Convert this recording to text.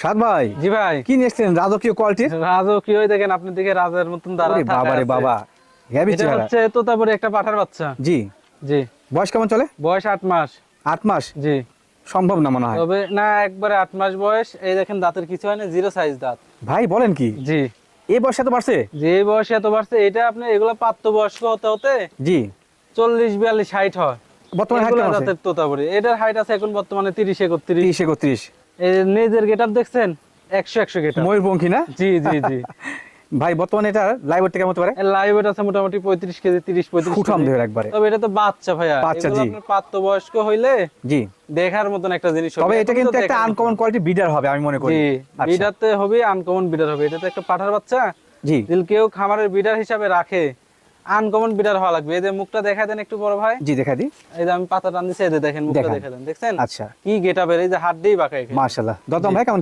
সাদ ভাই, জি ভাই, কি নিয়েছেন রাজকীয় কোয়ালিটির? রাজকীয় দেখেন আপনি দিকে রাজার মতন দাঁড়া ওরে বাবা রে বাবা, হেভি এটা চেহারা। হচ্ছে তোতাপুরি একটা পাঠার বাচ্চা। জি, জি, বয়স কেমন চলে? বয়স 8 মাস। 8 মাস? জি, সম্ভব না মনে হয়। তবে না একবারে 8 মাস বয়স। এই দেখেন দাঁতের কিছু হয় না, জিরো সাইজ দাঁত। ভাই বলেন কি, জি, এই বয়সে তো বাড়ছে? যে বয়সে এত বাড়ছে, এটা আপনি এগুলো প্রাপ্তবয়স্ক হতে হতে জি, 40 42 60 হয়। বর্তমানে হাইট এগুলা কেমন আছে? জাতের তোতাপুরি, এটার হাইট আছে এখন বর্তমানে 30 31। 30 31। এই নিজের গেটআপ দেখছেন, 100 গেটআপ। ময়ূরপঙ্খী না? জি জি জি। ভাই বর্তমানে এটা লাইভ ওয়েট কেমন হতে পারে? লাইভ ওয়েট আছে মোটামুটি 35 কেজি, 30 35 সুঠাম কেজি। দেহের একবারে। তবে এটা তো বাচ্চা ভাইয়া, বাচ্চা, এগুলো জি। আপনার প্রাপ্তবয়স্ক হইলে জি, দেখার মতন একটা জিনিস হবে। তবে এটা এখন তো কিন্তু একটা দেখার মতন। আনকমন কোয়ালিটি বিডার হবে আমি মনে করি। জি, আচ্ছা, বিডারতে হবে, আনকমন বিডার হবে। এটা তো একটা পাঠার বাচ্চা। জি, যদি কেউ খামারের বিডার হিসাবে রাখে, আনকমন বিডার হওয়া লাগবে। এই যে মুখটা দেখা দেন একটু বড় ভাই। জি দেখা দিই। এই যে আমি পাতা টান দিছি, এই যে দেখেন মুখটা দেখান। দেখা দেন, দেখছেন আচ্ছা, কি গেটআপের, এই যে হাড্ডিই বাঁকা এখানে। মাশাআল্লাহ। দরদাম ভাই কেমন